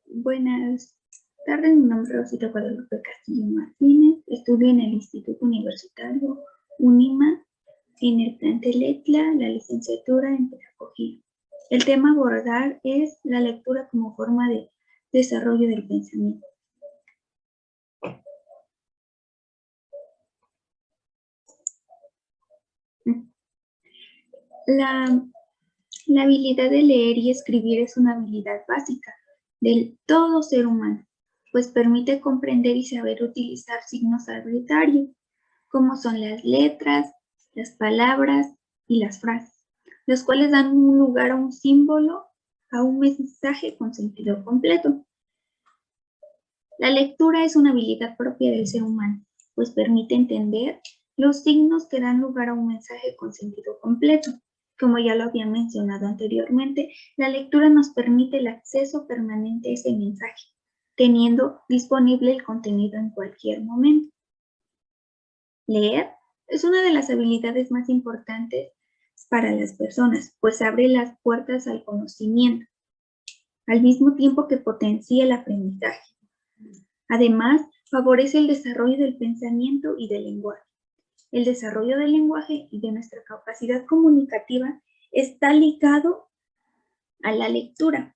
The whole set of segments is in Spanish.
Buenas tardes, mi nombre es Rosita Guadalupe Castillo Martínez, estudio en el Instituto Universitario UNIMA en el plantel ETLA, la licenciatura en Pedagogía. El tema a abordar es la lectura como forma de desarrollo del pensamiento. La habilidad de leer y escribir es una habilidad básica del todo ser humano, pues permite comprender y saber utilizar signos arbitrarios, como son las letras, las palabras y las frases, los cuales dan un lugar a un símbolo, a un mensaje con sentido completo. La lectura es una habilidad propia del ser humano, pues permite entender los signos que dan lugar a un mensaje con sentido completo. Como ya lo había mencionado anteriormente, la lectura nos permite el acceso permanente a ese mensaje, teniendo disponible el contenido en cualquier momento. Leer es una de las habilidades más importantes para las personas, pues abre las puertas al conocimiento, al mismo tiempo que potencia el aprendizaje. Además, favorece el desarrollo del pensamiento y del lenguaje. El desarrollo del lenguaje y de nuestra capacidad comunicativa está ligado a la lectura,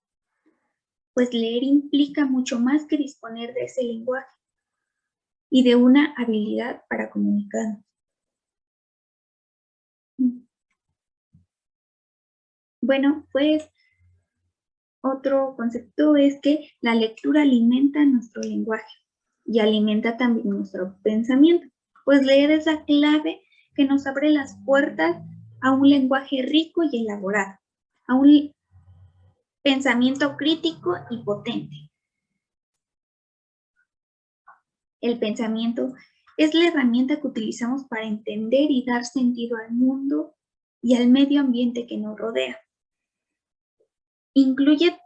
pues leer implica mucho más que disponer de ese lenguaje y de una habilidad para comunicarnos. Bueno, pues otro concepto es que la lectura alimenta nuestro lenguaje y alimenta también nuestro pensamiento, pues leer es la clave que nos abre las puertas a un lenguaje rico y elaborado, a un pensamiento crítico y potente. El pensamiento es la herramienta que utilizamos para entender y dar sentido al mundo y al medio ambiente que nos rodea. Incluye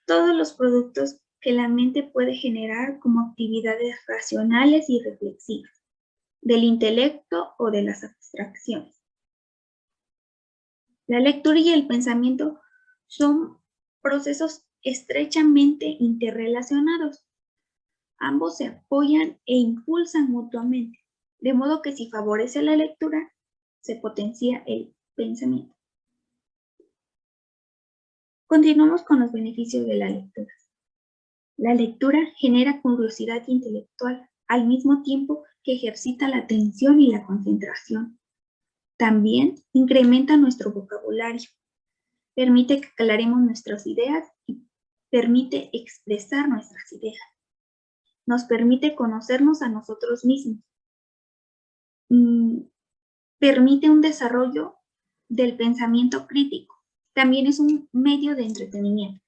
todos los productos que la mente puede generar como actividades racionales y reflexivas, del intelecto o de las abstracciones. La lectura y el pensamiento son procesos estrechamente interrelacionados. Ambos se apoyan e impulsan mutuamente, de modo que si favorece la lectura, se potencia el pensamiento. Continuamos con los beneficios de la lectura. La lectura genera curiosidad intelectual, al mismo tiempo que ejercita la atención y la concentración. También incrementa nuestro vocabulario, permite que aclaremos nuestras ideas y permite expresar nuestras ideas. Nos permite conocernos a nosotros mismos. Permite un desarrollo del pensamiento crítico. También es un medio de entretenimiento,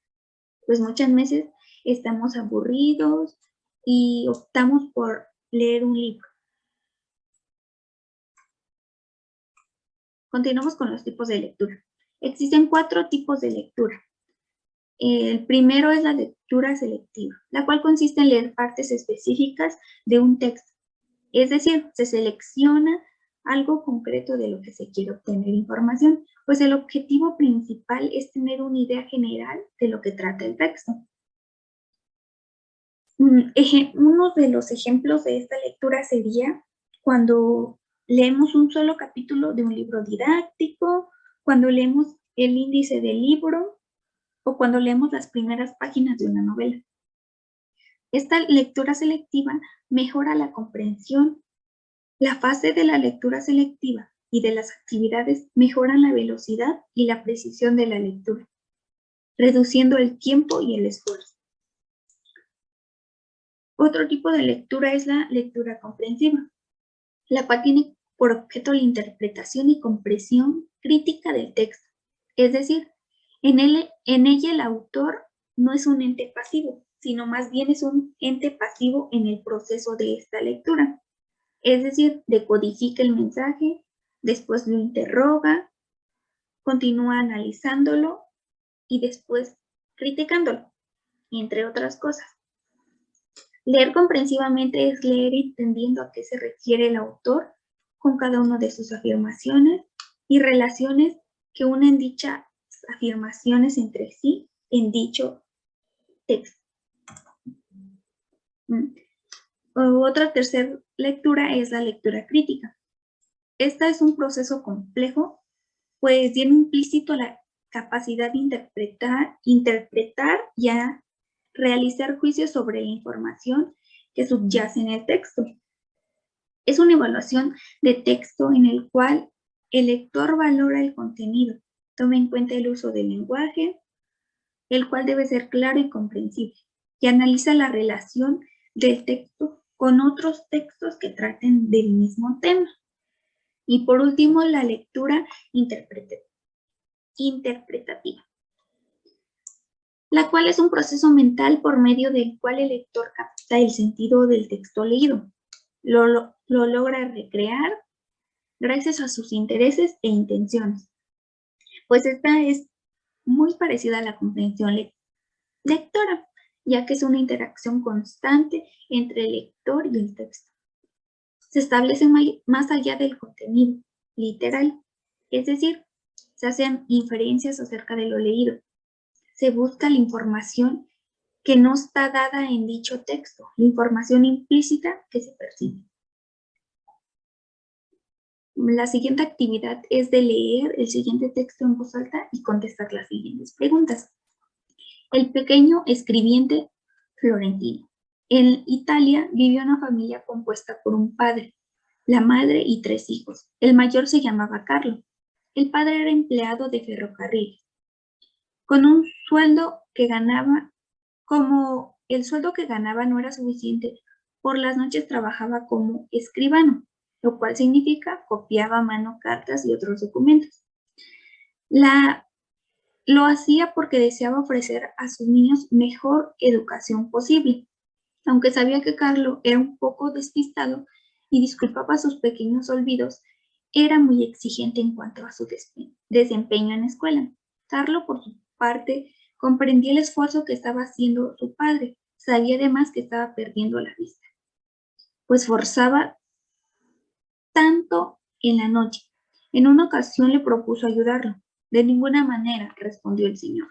pues muchas veces estamos aburridos y optamos por leer un libro. Continuamos con los tipos de lectura. Existen 4 tipos de lectura. El primero es la lectura selectiva, la cual consiste en leer partes específicas de un texto. Es decir, se selecciona algo concreto de lo que se quiere obtener información, pues el objetivo principal es tener una idea general de lo que trata el texto. Uno de los ejemplos de esta lectura sería cuando leemos un solo capítulo de un libro didáctico, cuando leemos el índice del libro o cuando leemos las primeras páginas de una novela. Esta lectura selectiva mejora la comprensión. La fase de la lectura selectiva y de las actividades mejoran la velocidad y la precisión de la lectura, reduciendo el tiempo y el esfuerzo. Otro tipo de lectura es la lectura comprensiva, la cual tiene por objeto la interpretación y comprensión crítica del texto. Es decir, en ella el autor no es un ente pasivo, sino más bien es un ente pasivo en el proceso de esta lectura. Es decir, decodifica el mensaje, después lo interroga, continúa analizándolo y después criticándolo, entre otras cosas. Leer comprensivamente es leer entendiendo a qué se refiere el autor con cada una de sus afirmaciones y relaciones que unen dichas afirmaciones entre sí en dicho texto. Otra tercera lectura es la lectura crítica. Esta es un proceso complejo, pues tiene implícito la capacidad de interpretar y a realizar juicios sobre la información que subyace en el texto. Es una evaluación de texto en el cual el lector valora el contenido, toma en cuenta el uso del lenguaje, el cual debe ser claro y comprensible, y analiza la relación del texto con otros textos que traten del mismo tema. Y por último, la lectura interpretativa, la cual es un proceso mental por medio del cual el lector capta el sentido del texto leído. Lo logra recrear gracias a sus intereses e intenciones. Pues esta es muy parecida a la comprensión lectora, ya que es una interacción constante entre el lector y el texto. Se establece más allá del contenido literal, es decir, se hacen inferencias acerca de lo leído. Se busca la información que no está dada en dicho texto, la información implícita que se percibe. La siguiente actividad es de leer el siguiente texto en voz alta y contestar las siguientes preguntas. El pequeño escribiente Florentino. En Italia vivió una familia compuesta por un padre, la madre y 3 hijos. El mayor se llamaba Carlo. El padre era empleado de ferrocarril. Con un sueldo que ganaba, como el sueldo que ganaba no era suficiente, por las noches trabajaba como escribano, lo cual significa copiaba a mano cartas y otros documentos. Lo hacía porque deseaba ofrecer a sus niños mejor educación posible. Aunque sabía que Carlo era un poco despistado y disculpaba sus pequeños olvidos, era muy exigente en cuanto a su desempeño en la escuela. Carlo, por su parte, comprendía el esfuerzo que estaba haciendo su padre. Sabía además que estaba perdiendo la vista, pues forzaba tanto en la noche. En una ocasión le propuso ayudarlo. De ninguna manera, respondió el señor.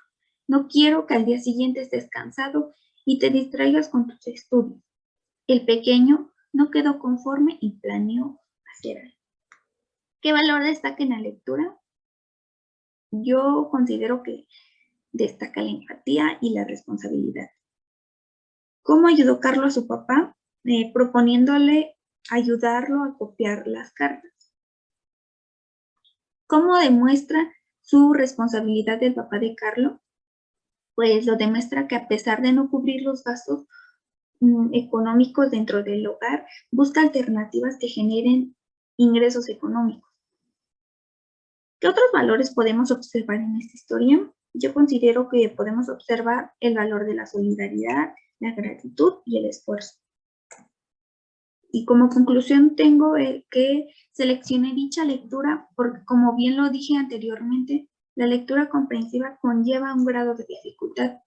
No quiero que al día siguiente estés cansado y te distraigas con tus estudios. El pequeño no quedó conforme y planeó hacer algo. ¿Qué valor destaca en la lectura? Yo considero que destaca la empatía y la responsabilidad. ¿Cómo ayudó Carlos a su papá? Proponiéndole ayudarlo a copiar las cartas. ¿Cómo demuestra su responsabilidad del papá de Carlos? Pues lo demuestra que a pesar de no cubrir los gastos económicos dentro del hogar, busca alternativas que generen ingresos económicos. ¿Qué otros valores podemos observar en esta historia? Yo considero que podemos observar el valor de la solidaridad, la gratitud y el esfuerzo. Y como conclusión tengo que seleccioné dicha lectura porque, como bien lo dije anteriormente, la lectura comprensiva conlleva un grado de dificultad,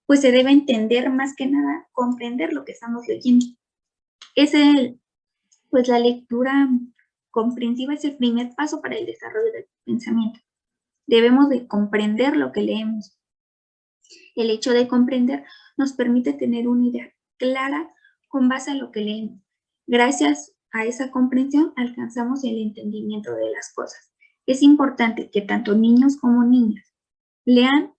pues se debe entender más que nada, comprender lo que estamos leyendo. Pues la lectura comprensiva es el primer paso para el desarrollo del pensamiento. Debemos de comprender lo que leemos. El hecho de comprender nos permite tener una idea clara con base a lo que leemos. Gracias a esa comprensión alcanzamos el entendimiento de las cosas. Es importante que tanto niños como niñas lean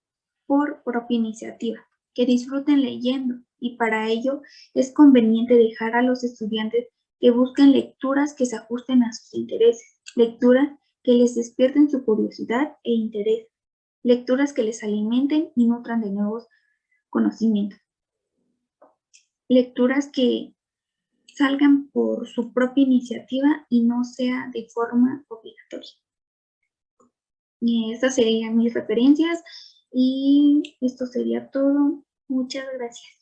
por propia iniciativa, que disfruten leyendo, y para ello es conveniente dejar a los estudiantes que busquen lecturas que se ajusten a sus intereses, lecturas que les despierten su curiosidad e interés, lecturas que les alimenten y nutran de nuevos conocimientos, lecturas que salgan por su propia iniciativa y no sea de forma obligatoria. Estas serían mis referencias y esto sería todo. Muchas gracias.